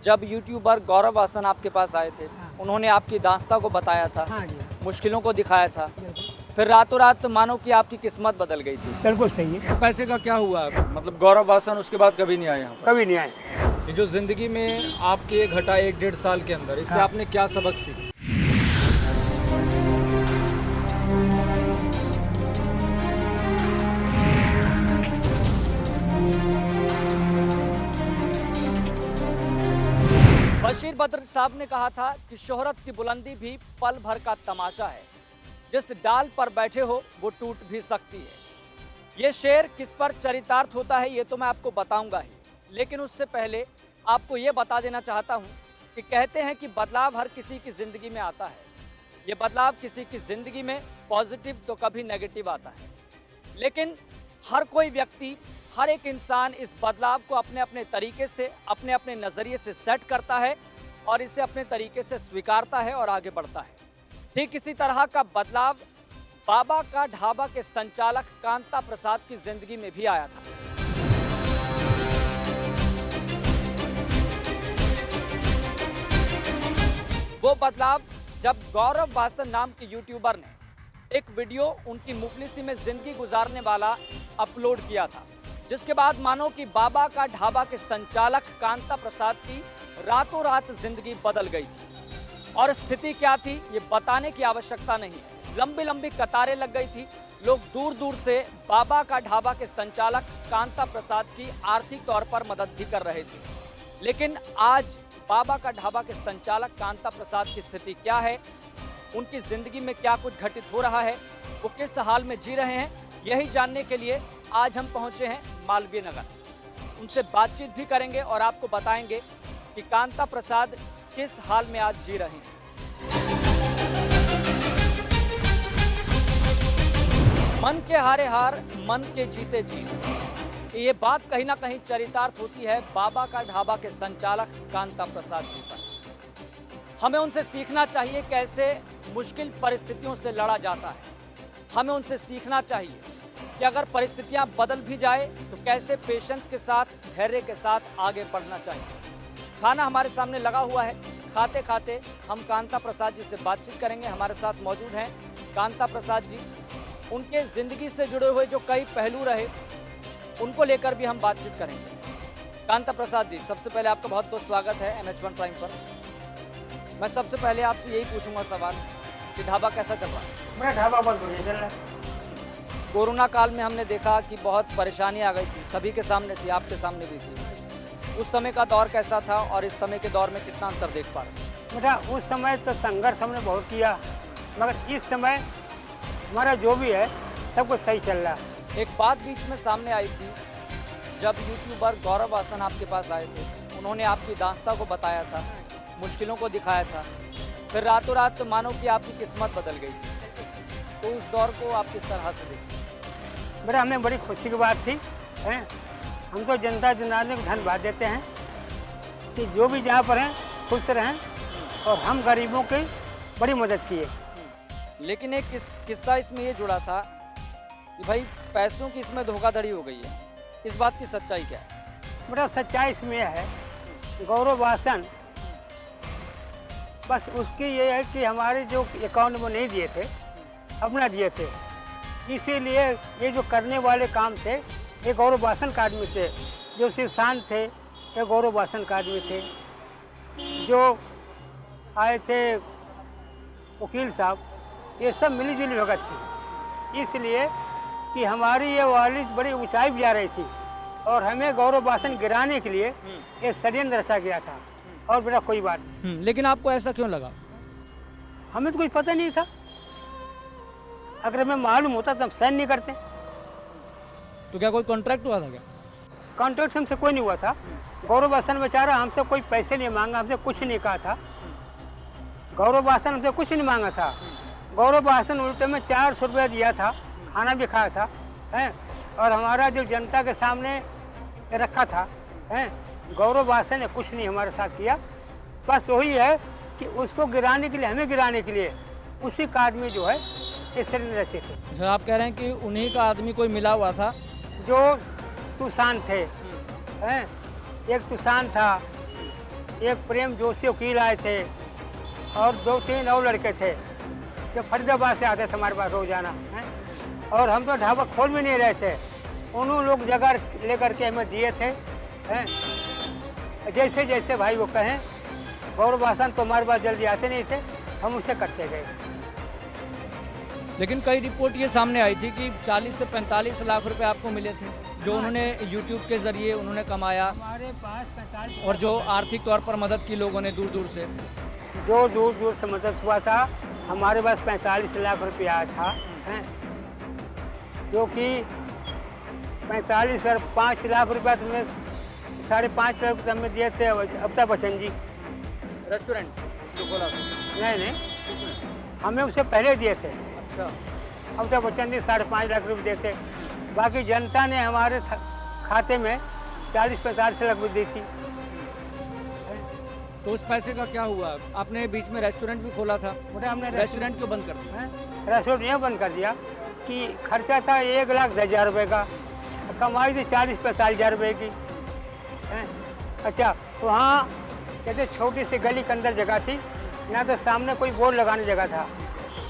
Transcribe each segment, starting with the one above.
जब यूट्यूबर गौरव वासन आपके पास आए थे, हाँ। उन्होंने आपकी दास्तां को बताया था, हाँ जी, मुश्किलों को दिखाया था, बिल्कुल फिर रातों रात मानो कि आपकी किस्मत बदल गई थी। बिल्कुल सही है। पैसे का क्या हुआ? मतलब गौरव वासन उसके बाद कभी नहीं आए यहाँ पर। कभी नहीं आए। ये जो जिंदगी में आपके घटा 1-1.5 साल के अंदर, इससे हाँ। आपने क्या सबक सीखा? बशीर बद्र साहब ने कहा था कि शोहरत की बुलंदी भी पल भर का तमाशा है, जिस डाल पर बैठे हो वो टूट भी सकती है। ये शेर किस पर चरितार्थ होता है ये तो मैं आपको बताऊंगा ही, लेकिन उससे पहले आपको ये बता देना चाहता हूँ कि कहते हैं कि बदलाव हर किसी की ज़िंदगी में आता है। ये बदलाव किसी की ज़िंदगी में पॉजिटिव तो कभी नेगेटिव आता है, लेकिन हर कोई व्यक्ति, हर एक इंसान इस बदलाव को अपने अपने तरीके से, अपने अपने नज़रिए से सेट करता है और इसे अपने तरीके से स्वीकारता है और आगे बढ़ता है। ठीक इसी तरह का बदलाव बाबा का ढाबा के संचालक कांता प्रसाद की जिंदगी में भी आया था। वो बदलाव जब गौरव वासन नाम के यूट्यूबर ने एक वीडियो उनकी मुफलिसी में जिंदगी गुजारने वाला अपलोड किया था, जिसके बाद मानो कि बाबा का ढाबा के संचालक कांता प्रसाद की रातों रात जिंदगी बदल गई थी। और स्थिति क्या थी ये बताने की आवश्यकता नहीं है। लंबी लंबी कतारें लग गई थी, लोग दूर दूर से बाबा का ढाबा के संचालक कांता प्रसाद की आर्थिक तौर पर मदद भी कर रहे थे। लेकिन आज बाबा का ढाबा के संचालक कांता प्रसाद की स्थिति क्या है, उनकी जिंदगी में क्या कुछ घटित हो रहा है, वो किस हाल में जी रहे हैं, यही जानने के लिए आज हम पहुंचे हैं मालवीय नगर। उनसे बातचीत भी करेंगे और आपको बताएंगे कि कांता प्रसाद किस हाल में आज जी रहे हैं। मन के हारे हार, मन के जीते जीत, ये बात कहीं ना कहीं चरितार्थ होती है बाबा का ढाबा के संचालक कांता प्रसाद जी पर। हमें उनसे सीखना चाहिए कैसे मुश्किल परिस्थितियों से लड़ा जाता है। हमें उनसे सीखना चाहिए कि अगर परिस्थितियां बदल भी जाए तो कैसे पेशेंस के साथ, धैर्य के साथ आगे बढ़ना चाहिए। खाना हमारे सामने लगा हुआ है, खाते खाते हम कांता प्रसाद जी से बातचीत करेंगे। हमारे साथ मौजूद हैं कांता प्रसाद जी। उनके ज़िंदगी से जुड़े हुए जो कई पहलू रहे उनको लेकर भी हम बातचीत करेंगे। कांता प्रसाद जी, सबसे पहले आपका बहुत बहुत स्वागत है NH1 प्राइम पर। मैं सबसे पहले आपसे यही पूछूंगा सवाल कि ढाबा कैसा चल रहा है? मेरा ढाबा बहुत बढ़िया चल रहा है। कोरोना काल में हमने देखा कि बहुत परेशानी आ गई थी, सभी के सामने थी, आपके सामने भी थी। उस समय का दौर कैसा था और इस समय के दौर में कितना अंतर देख पा रहे हैं? बेटा उस समय तो संघर्ष हमने बहुत किया, मगर इस समय हमारा जो भी है सब कुछ सही चल रहा है। एक बात बीच में सामने आई थी, जब यूट्यूबर गौरव वासन आपके पास आए थे, उन्होंने आपकी दास्तां को बताया था, मुश्किलों को दिखाया था, फिर रातों रात तो मानो कि आपकी किस्मत बदल गई थी। तो उस दौर को आप किस तरह से देखते हैं? बेटा हमें बड़ी खुशी की बात थी, हैं हम तो जनता जनार्दन को धन्यवाद देते हैं कि जो भी जहाँ पर हैं खुश रहें और हम गरीबों की बड़ी मदद किए। लेकिन एक किस्सा इसमें ये जुड़ा था कि भाई पैसों की इसमें धोखाधड़ी हो गई है, इस बात की सच्चाई क्या है? बेटा सच्चाई इसमें यह है, गौरव वासन बस उसकी ये है कि हमारे जो अकाउंट में नहीं दिए थे, अपना दिए थे, इसीलिए ये जो करने वाले काम थे ये गौरव वासन का आदमी थे। जो शिव शांत थे ये गौरव वासन का आदमी थे। जो आए थे वकील साहब, ये सब मिली जुली भगत थी, इसलिए कि हमारी ये वालिद बड़ी ऊंचाई भी जा रही थी और हमें गौरव वासन गिराने के लिए ये षड्यंत्र रचा गया था। और बेटा कोई बात नहीं। लेकिन आपको ऐसा क्यों लगा? हमें तो कुछ पता नहीं था, अगर हमें मालूम होता तो हम साइन नहीं करते। तो क्या कोई कॉन्ट्रैक्ट हुआ था क्या? कॉन्ट्रैक्ट हमसे कोई नहीं हुआ था। गौरव वासन बेचारा हमसे कोई पैसे नहीं मांगा, हमसे कुछ नहीं कहा था। गौरव वासन हमसे कुछ नहीं मांगा था। गौरव वासन उल्टे में 400 रुपया दिया था, खाना भी खाया था, हैं, और हमारा जो जनता के सामने रखा था, हैं, गौरव वासन ने कुछ नहीं हमारे साथ किया। बस वही है कि उसको गिराने के लिए, हमें गिराने के लिए उसी का आदमी जो है इस षड्यंत्र रचे थे। अच्छा, आप कह रहे हैं कि उन्हीं का आदमी कोई मिला हुआ था जो तूफान थे, हैं, एक तूफान था, एक प्रेम जोशी वकील आए थे और 2-3 और लड़के थे जो फरीदाबाद से आते थे हमारे पास रोजाना हैं। और हम तो ढाबा खोल भी नहीं रहे थे, उन्होंने लोग जगह लेकर के हमें दिए थे हैं। जैसे जैसे भाई वो कहें, गौरव आसन तो हमारे पास जल्दी आते नहीं थे, हम उसे करते गए। लेकिन कई रिपोर्ट ये सामने आई थी कि 40 से 45 लाख रुपए आपको मिले थे, जो उन्होंने यूट्यूब के जरिए उन्होंने कमाया, हमारे पास 45 और जो आर्थिक तौर पर मदद की लोगों ने दूर दूर से। जो दूर दूर से मदद हुआ था, हमारे पास 45 लाख रुपया आया था हैं, जो कि 45 और 5 लाख रुपया तो मैं 5.5 लाख रुपये हमें दिए थे अमिताभ बच्चन जी। रेस्टोरेंट जो खोला था? नहीं, हमें उससे पहले दिए थे। अच्छा। अमिताभ बच्चन जी 5.5 लाख रुपये दिए थे। बाकी जनता ने हमारे खाते में 40-45 लाख रुपये दी थी। तो उस पैसे का क्या हुआ? आपने बीच में रेस्टोरेंट भी खोला था, बेटा हमने रेस्टोरेंट क्यों बंद कर दिया? रेस्टोरेंट ये बंद कर दिया कि खर्चा था 1,10,000 रुपये का, कमाई थी 40-45 हज़ार रुपये की हैं। अच्छा, तो हाँ कहते छोटी सी गली के अंदर जगह थी, ना तो सामने कोई बोर्ड लगाने जगह था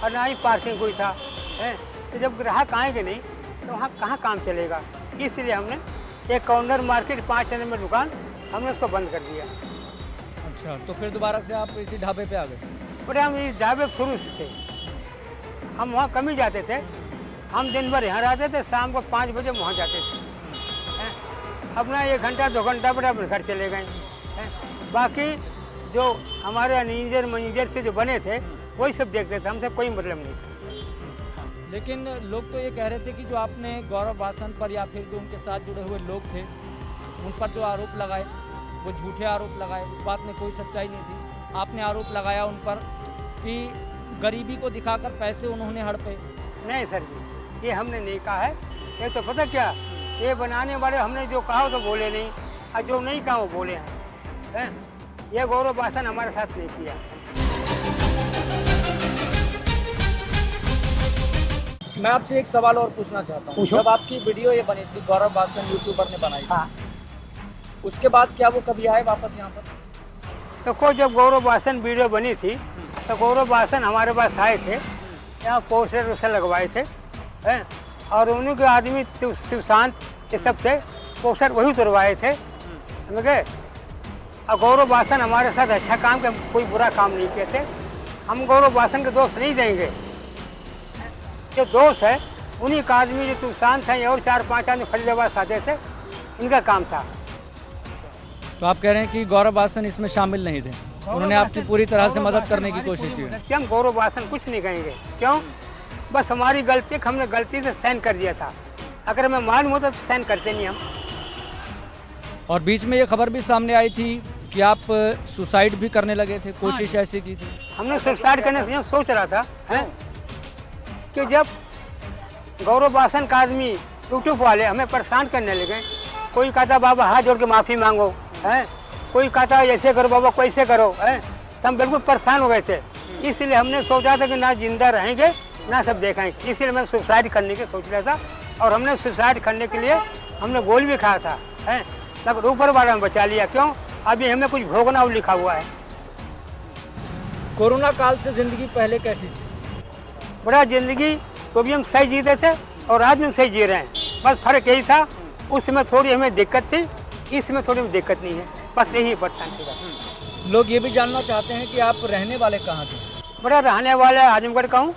और ना ही पार्किंग कोई था हैं। तो जब ग्राहक आएंगे नहीं तो वहाँ कहाँ काम चलेगा, इसलिए हमने एक कॉर्नर मार्केट 5 नंबर दुकान हमने उसको बंद कर दिया। अच्छा, तो फिर दोबारा से आप इसी ढाबे पे आ गए? बड़े हम इस ढाबे शुरू से थे, हम वहाँ कम ही जाते थे। हम दिन भर यहाँ रहते थे, शाम को 5 बजे वहाँ जाते थे हैं। अपना 1 घंटा 2 घंटा पर अपने घर चले गए हैं। बाकी जो हमारे मैनेजर से जो बने थे वही सब देखते थे, हमसे कोई मतलब नहीं था। लेकिन लोग तो ये कह रहे थे कि जो आपने गौरव वासन पर या फिर जो उनके साथ जुड़े हुए लोग थे उन पर जो आरोप लगाए वो झूठे आरोप लगाए, उस बात में कोई सच्चाई नहीं थी। आपने आरोप लगाया उन पर कि गरीबी को दिखाकर पैसे उन्होंने हड़पे। नहीं सर जी, ये हमने नहीं कहा है। ये तो पता क्या, ये बनाने वाले हमने जो कहा तो बोले नहीं, और जो नहीं कहा वो बोले हैं। ये गौरव वासन हमारे साथ नहीं किया। मैं आपसे एक सवाल और पूछना चाहता हूँ। जब आपकी वीडियो ये बनी थी, गौरव वासन यूट्यूबर ने बनाई थी, हाँ, उसके बाद क्या वो कभी आए वापस यहाँ पर? तो कोई जब गौरव वासन वीडियो बनी थी तो गौरव वासन हमारे पास आए थे, यहाँ पोस्टर वोस्टर लगवाए थे हैं, और उन्हीं के आदमी शिवशांत ये सब थे, पोस्टर वही उतरवाए थे समझ गए। और गौरव वासन हमारे साथ अच्छा काम के, कोई बुरा काम नहीं किए थे। हम गौरव वासन के दोस्त नहीं देंगे। जो दोस्त है उन्हीं का आदमी जो शिवशांत हैं और 4-5 आदमी फरीदाबाद आते थे, इनका काम था। तो आप कह रहे हैं कि गौरव वासन इसमें शामिल नहीं थे, उन्होंने आपकी पूरी तरह से मदद करने की कोशिश की? हम गौरव वासन कुछ नहीं कहेंगे, क्यों? बस हमारी गलती, हमने गलती से साइन कर दिया था। अगर हमें मालूम होता तो साइन करते नहीं हम। और बीच में ये खबर भी सामने आई थी कि आप सुसाइड भी करने लगे थे, कोशिश ऐसी की थी? हमने सुसाइड करने से सोच रहा था हैं कि जब गौरव वासन का आदमी यूट्यूब वाले हमें परेशान करने लगे, कोई कहता बाबा हाथ जोड़ के माफ़ी मांगो हैं, कोई कहता ऐसे करो बाबा, कैसे करो हैं, तो हम बिल्कुल परेशान हो गए थे। इसलिए हमने सोचा था कि ना जिंदा रहेंगे ना सब देखेंगे, इसलिए मैं सुसाइड करने की सोच रहा था। और हमने सुसाइड करने के लिए हमने गोली भी खाया था हैं, मगर ऊपर वाला ने बचा लिया। क्यों? अभी हमें कुछ भोगना और लिखा हुआ है। कोरोना काल से जिंदगी पहले कैसी थी? बड़ा जिंदगी तो भी हम सही जीते थे और आज भी हम सही जी रहे हैं, बस फर्क यही था, उस समय थोड़ी हमें दिक्कत थी, इस समय थोड़ी दिक्कत नहीं है, बस यही परेशानी थी। लोग ये भी जानना चाहते हैं कि आप रहने वाले कहाँ थे? बड़ा रहने वाले आजमगढ़ का हूँ,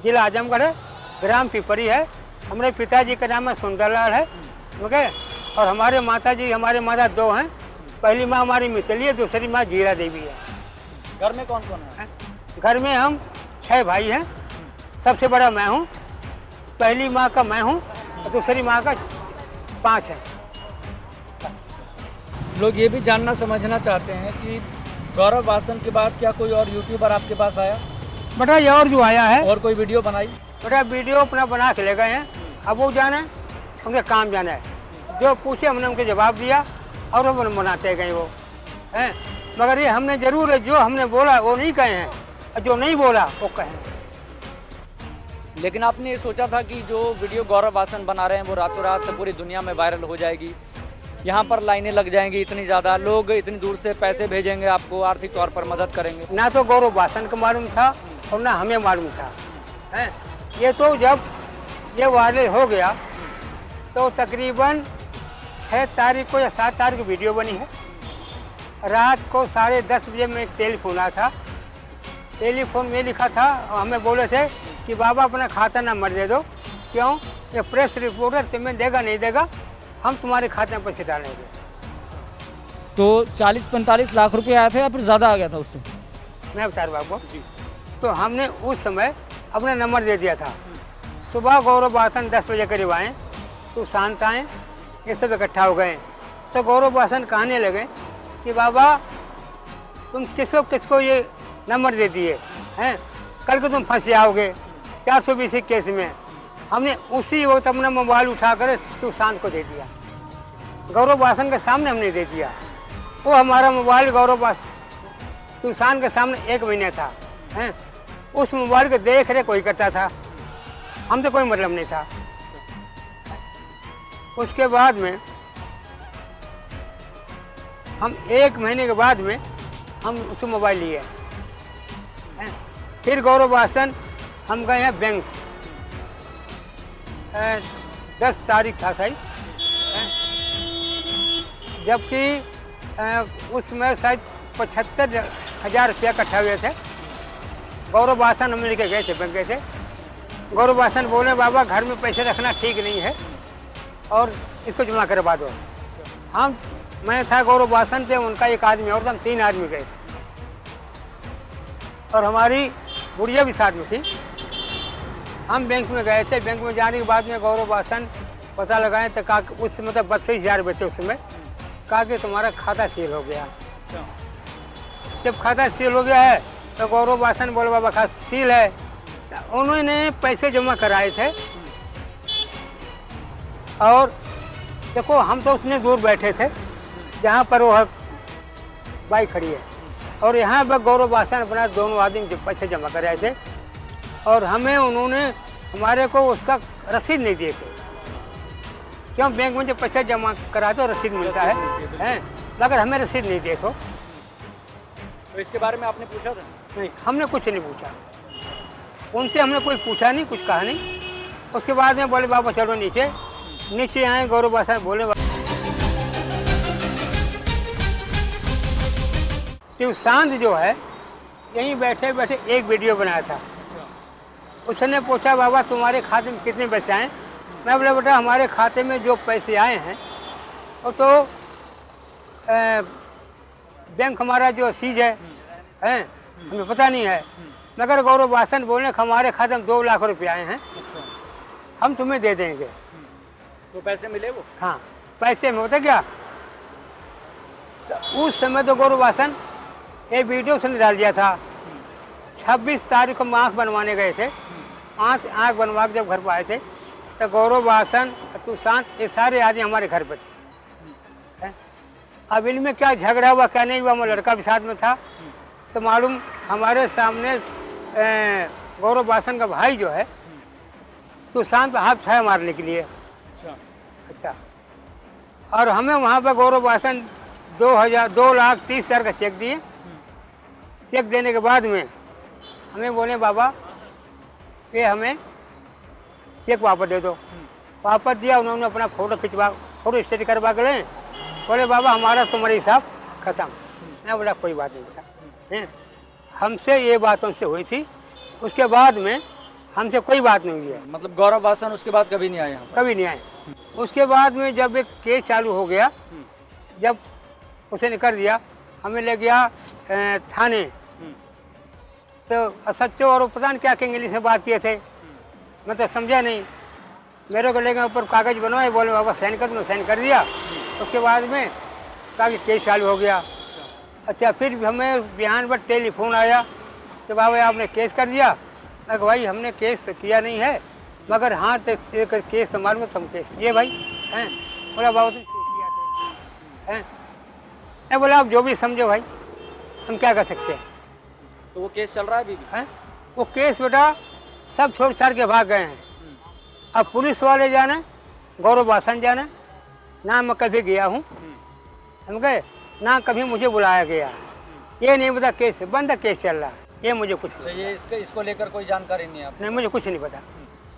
जिला आजमगढ़ है, ग्राम पिपरी है। हमारे पिताजी का नाम है सुंदरलाल है, ओके। और हमारे माता जी, हमारे माता 2 हैं, पहली माँ हमारी मितली है, दूसरी माँ जीरा देवी है। घर में कौन कौन है? घर में हम 6 भाई हैं, सबसे बड़ा मैं हूँ, पहली माँ का मैं हूँ और दूसरी माँ का 5 है। लोग ये भी जानना समझना चाहते हैं कि गौरव वासन के बाद क्या कोई और यूट्यूबर आपके पास आया? बेटा ये और जो आया है, और कोई वीडियो बनाई? बेटा वीडियो अपना बना के ले गए हैं, अब वो जाने उनका काम जाना है। जो पूछे हमने उनके जवाब दिया और वो बनाते गए वो हैं, मगर ये हमने जरूर जो हमने बोला वो नहीं कहे हैं, और जो नहीं बोला वो कहें। लेकिन आपने ये सोचा था कि जो वीडियो गौरव वासन बना रहे हैं वो रातों रात पूरी दुनिया में वायरल हो जाएगी, यहाँ पर लाइनें लग जाएंगी इतनी ज़्यादा, लोग इतनी दूर से पैसे भेजेंगे आपको, आर्थिक तौर पर मदद करेंगे। ना तो गौरव वासन को मालूम था और ना हमें मालूम था, हैं। ये तो जब ये वायरल हो गया तो तकरीबन 6 तारीख को या 7 तारीख को वीडियो बनी है। रात को 10:30 बजे में एक टेलीफोन आया था। टेलीफोन में लिखा था, हमें बोले थे कि बाबा अपना खाता नंबर दे दो, क्यों ये प्रेस रिपोर्टर तुम्हें देगा नहीं देगा, हम तुम्हारे खाते में पैसे डालेंगे। तो 40-45 लाख रुपए आए थे या फिर ज़्यादा आ गया था उससे? मैं बता रहा हूँ आपको, तो हमने उस समय अपना नंबर दे दिया था। सुबह गौरव वासन 10 बजे करीब आए, तो शांत आए, ये सब इकट्ठा हो गए। तो गौरव वासन कहने लगे कि बाबा तुम किसको ये नंबर दे दिए हैं, कल को तुम फंस जाओगे 420 केस में। हमने उसी वक्त अपना मोबाइल उठाकर तूफान को दे दिया, गौरव वासन के सामने हमने दे दिया। वो हमारा मोबाइल गौरव तूफान के सामने 1 महीने था, हैं। उस मोबाइल को देख रेख कोई करता था, हम तो कोई मतलब नहीं था। उसके बाद में हम 1 महीने के बाद में हम उस मोबाइल लिए हैं। फिर गौरव वासन हम गए हैं बैंक, 10 तारीख था सही, जबकि उसमें शायद 75,000 रुपया इकट्ठा हुए थे। गौरव वासन हम लेके गए थे बैंक से। गौरव वासन बोले बाबा घर में पैसे रखना ठीक नहीं है और इसको जमा करवा दो। मैं था, गौरव वासन थे, उनका एक आदमी और, हम 3 आदमी गए और हमारी गुड़िया भी साथ में थी। हम बैंक में गए थे। बैंक में जाने के बाद में गौरव वासन पता लगाए तो कहा उस समय मतलब 32,000 बचे उस समय, कहा कि तुम्हारा खाता सील हो गया। जब खाता सील हो गया है तो गौरव वासन बोले बाबा खाता सील है। तो उन्होंने पैसे जमा कराए थे और देखो हम तो उसने दूर बैठे थे जहाँ पर वो बाइक खड़ी है, और यहाँ पर गौरव वासन अपना दोनों आदमी पैसे जमा कराए थे और हमें उन्होंने हमारे को उसका रसीद नहीं दिए थे। क्यों बैंक में जब पैसा जमा करा तो रसीद मिलता है, मगर हमें रसीद नहीं दिए तो इसके बारे में आपने पूछा था? नहीं, हमने कुछ नहीं पूछा उनसे, हमने कोई पूछा नहीं, कुछ कहा नहीं। उसके बाद में बोले बाबा चलो नीचे आए। गौरव वासन बोले शांत जो है यहीं बैठे बैठे एक वीडियो बनाया था। उसने पूछा बाबा तुम्हारे खाते में कितने पैसे आए? मैं बोला बेटा हमारे खाते में जो पैसे आए हैं वो तो बैंक हमारा जो सीज है हमें पता नहीं है, मगर गौरव वासन बोले हमारे खाते में 2 लाख रुपए आए हैं, हम तुम्हें दे देंगे। तो पैसे मिले वो? हाँ, पैसे में होता क्या, तो उस समय तो गौरव वासन ये वीडियो उसने डाल दिया था। 26 तारीख को हम आँख बनवाने गए थे। आँख बनवा के जब घर पर आए थे तो गौरव वासन तूफान ये सारे आदमी हमारे घर पर थे। अब इनमें क्या झगड़ा हुआ क्या नहीं हुआ, हमारा लड़का भी साथ में था, तो मालूम हमारे सामने गौरव वासन का भाई जो है तूफान पर हाथ छाया मारने के लिए। अच्छा, और हमें वहाँ पर गौरव वासन 2,30,000 का चेक दिए। चेक देने के बाद में हमें बोले बाबा ये हमें चेक वापस दे दो। वापस दिया, उन्होंने अपना फोटो स्टेट करवा के लें। बोले बाबा हमारा तुम्हारा हिसाब खत्म। मैं बोला कोई बात नहीं बेटा, हमसे ये बात उनसे हुई थी, उसके बाद में हमसे कोई बात नहीं हुई है। मतलब गौरव वासन उसके बाद कभी नहीं आए यहाँ? कभी नहीं आए। उसके बाद में जब एक केस चालू हो गया, जब उसने कर दिया, हमें ले गया थाने, तो सच्चो और पता नहीं क्या इंग्लिश में बात किए थे, मैं तो समझा नहीं। मेरे को लेकर ऊपर कागज़ बनवाए, बोले बाबा साइन कर दो, साइन कर दिया। उसके बाद में कहा कि केस चालू हो गया। अच्छा, फिर हमें बिहान पर टेलीफोन आया कि बाबा आपने केस कर दिया। मैं भाई हमने केस किया नहीं है, मगर हाँ तो केस हमारे में तुम केस किए भाई हैं। बोला बाबा तुम किया थे हैं। मैं बोला आप जो भी समझो भाई, हम क्या कर सकते हैं। तो वो केस चल रहा है अभी भी? हैं वो केस बेटा सब छोड़ छाड़ के भाग गए हैं। अब पुलिस वाले जाने, गौरव वासन जाने, ना मैं कभी गया हूँ, समझे, ना कभी मुझे बुलाया गया। ये नहीं पता केस बंद केस चल रहा है, ये मुझे कुछ नहीं चाहिए इसको लेकर कोई जानकारी नहीं है आपको? नहीं, मुझे कुछ नहीं पता।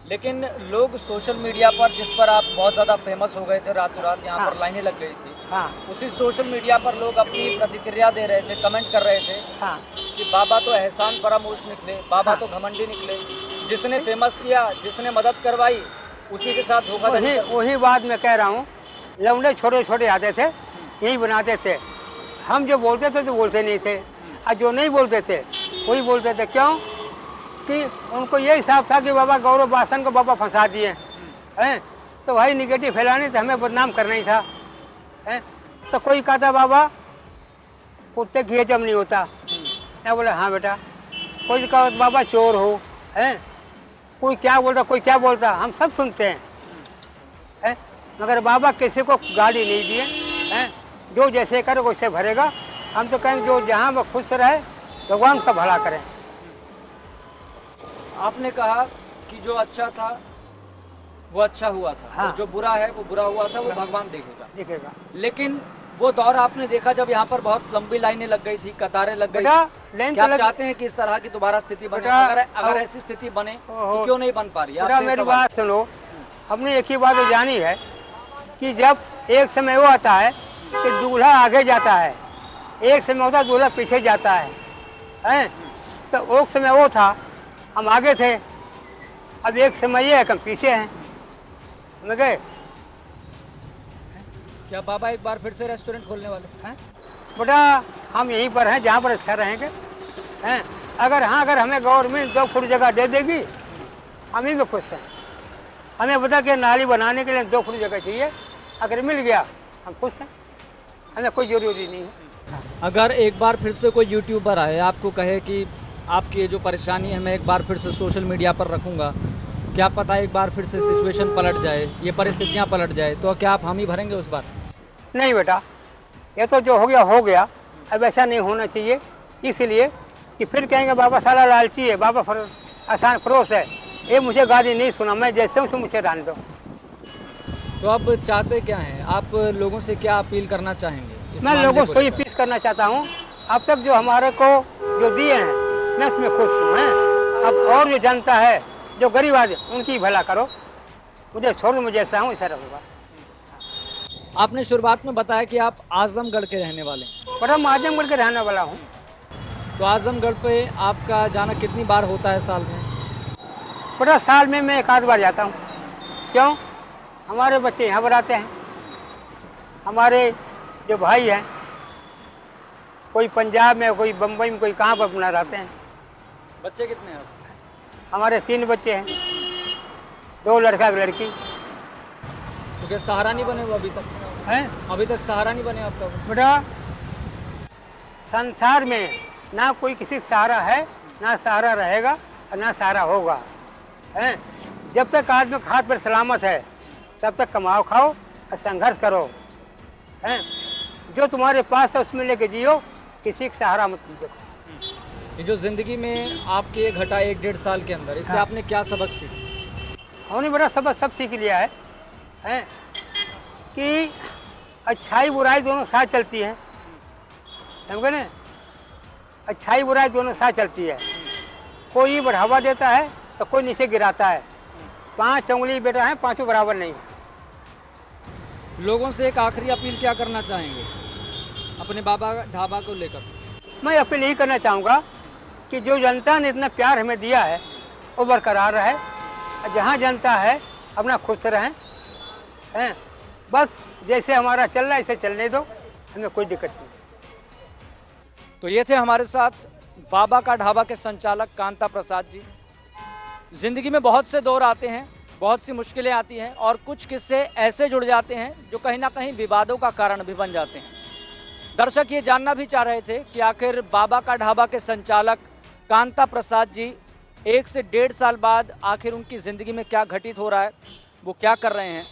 लेकिन लोग सोशल मीडिया पर, जिस पर आप बहुत ज़्यादा फेमस हो गए थे रातों रात, यहाँ पर लाइनें लग गई थी, हाँ उसी सोशल मीडिया पर लोग अपनी प्रतिक्रिया दे रहे थे, कमेंट कर रहे थे हाँ कि बाबा तो एहसान फरामोश निकले, बाबा तो घमंडी निकले, जिसने फेमस किया, जिसने मदद करवाई, उसी के साथ धोखाधड़ी। वही बात मैं कह रहा हूँ। लौंडे छोटे छोटे आते थे, यही बनाते थे। हम जो बोलते थे तो बोलते नहीं थे, और जो नहीं बोलते थे वही बोलते थे। क्यों? कि उनको ये हिसाब था कि बाबा गौरव बासन को बाबा फंसा दिए हैं, तो भाई निगेटिव फैलाने से हमें बदनाम करना ही था, हैं। तो कोई कहता बाबा कुत्ते की हजम नहीं होता, मैं बोला हाँ बेटा। कोई कहा बाबा चोर हो, हैं, कोई क्या बोलता, कोई क्या बोलता, हम सब सुनते हैं, मगर बाबा किसी को गाली नहीं दिए हैं। जो जैसे करे वैसे भरेगा। हम तो कहेंगे जो जहाँ वो खुश रहे, भगवान उसका भला करें। आपने कहा कि जो अच्छा था वो अच्छा हुआ था, हाँ। और जो बुरा है वो बुरा हुआ था, वो भगवान दिखेगा। लेकिन वो दौर आपने देखा जब यहाँ पर बहुत लंबी लाइनें लग गई थी, कतारें लग गई बेटा थी। लाइन क्या तो आप लग। चाहते हैं कि इस तरह की दोबारा स्थिति बने? बेटा, अगर ऐसी स्थिति बने तो क्यों नहीं बन पा रही? बेटा आपसे मेरी सवाल। बात सुनो। हमने एक ही बात तो जानी है कि जब एक समय वो आता है कि दूल्हा आगे जाता है, एक समय होता है दूल्हा पीछे जाता है, हैं। तो वो समय वो था, हम आगे थे। अब एक समय ये है कि हम पीछे हैं, समझ गए? क्या बाबा एक बार फिर से रेस्टोरेंट खोलने वाले हैं? बेटा हम यहीं पर हैं जहाँ पर अच्छा रहेंगे, हैं। अगर हमें गवर्नमेंट 2 फुट जगह दे देगी, हम ही में खुश हैं। हमें पता कि नाली बनाने के लिए 2 फुट जगह चाहिए, अगर मिल गया हम खुश हैं, हमें कोई जरूरी नहीं है। अगर एक बार फिर से कोई यूट्यूबर आए, आपको कहे कि आपकी ये जो परेशानी है मैं एक बार फिर से सोशल मीडिया पर रखूँगा, क्या पता एक बार फिर से सिचुएशन पलट जाए, ये परिस्थितियाँ पलट जाए, तो क्या आप हामी भरेंगे उस बार? नहीं बेटा, ये तो जो हो गया। अब ऐसा नहीं होना चाहिए, इसलिए कि फिर कहेंगे बाबा साला लालची है, बाबा आसान फरोश है। ये मुझे गाली नहीं सुना, मैं जैसे हूँ मुझे रहने दो। तो अब चाहते क्या हैं आप? लोगों से क्या अपील करना चाहेंगे? मैं लोगों से ये अपील करना चाहता हूँ, अब तक जो हमारे को जो दिए हैं मैं उसमें खुश हूँ, हैं। अब और जो जनता है, जो गरीब आदमी, उनकी भला करो। मुझे छोड़ दो, मुझे जैसा हूँ ऐसा रहूँगा। आपने शुरुआत में बताया कि आप आजमगढ़ के रहने वाले हैं। बड़ा मैं आजमगढ़ के रहने वाला हूँ। तो आजमगढ़ पे आपका जाना कितनी बार होता है साल में? बड़ा साल में मैं 1 आध बार जाता हूँ। क्यों? हमारे बच्चे यहाँ पर आते हैं, हमारे जो भाई हैं, कोई पंजाब में, कोई बम्बई में, कोई कहाँ पर अपना रहते हैं। बच्चे कितने हैं? हमारे 3 बच्चे हैं, 2 लड़का 1 लड़की। तो क्या सहारा नहीं बने वो अभी तक? हैं? अभी तक सहारा नहीं बने आपका? बेटा संसार में ना कोई किसी का सहारा है, ना सहारा रहेगा और ना सहारा होगा, हैं। जब तक आदमी हाथ पर सलामत है तब तक कमाओ खाओ और संघर्ष करो, हैं। जो तुम्हारे पास है उसमें लेके जियो, किसी का सहारा मत देखो। ये जो जिंदगी में आपके ये घटा 1-1.5 साल के अंदर, इससे हाँ। आपने क्या सबक सीखा? हमने बड़ा सब सीख लिया है, हैं, कि अच्छाई बुराई दोनों साथ चलती है, समझे ना। अच्छाई बुराई दोनों साथ चलती है। कोई बढ़ावा देता है तो कोई नीचे गिराता है। 5 उंगली बेटा है, 5 बराबर नहीं है। लोगों से एक आखिरी अपील क्या करना चाहेंगे अपने बाबा ढाबा को लेकर? मैं अपील यही करना चाहूँगा कि जो जनता ने इतना प्यार हमें दिया है वो बरकरार रहे, और जहाँ जनता है अपना खुश रहें, हैं। बस जैसे हमारा चल रहा है ऐसे चलने दो, हमें कोई दिक्कत नहीं। तो ये थे हमारे साथ बाबा का ढाबा के संचालक कांता प्रसाद जी। जिंदगी में बहुत से दौर आते हैं, बहुत सी मुश्किलें आती हैं, और कुछ किस्से ऐसे जुड़ जाते हैं जो कहीं ना कहीं विवादों का कारण भी बन जाते हैं। दर्शक ये जानना भी चाह रहे थे कि आखिर बाबा का ढाबा के संचालक कांता प्रसाद जी 1 से 1.5 साल बाद आखिर उनकी ज़िंदगी में क्या घटित हो रहा है, वो क्या कर रहे हैं।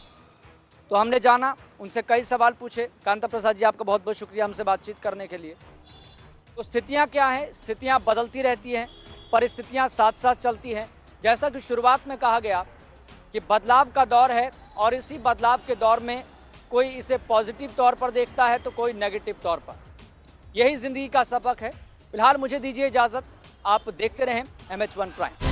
तो हमने जाना, उनसे कई सवाल पूछे। कांता प्रसाद जी, आपका बहुत बहुत शुक्रिया हमसे बातचीत करने के लिए। तो स्थितियाँ क्या हैं? स्थितियाँ बदलती रहती हैं, परिस्थितियाँ साथ साथ चलती हैं। जैसा कि शुरुआत में कहा गया कि बदलाव का दौर है, और इसी बदलाव के दौर में कोई इसे पॉजिटिव तौर पर देखता है तो कोई नेगेटिव तौर पर। यही ज़िंदगी का सबक है। फिलहाल मुझे दीजिए इजाज़त, आप देखते रहें MH1 प्राइम।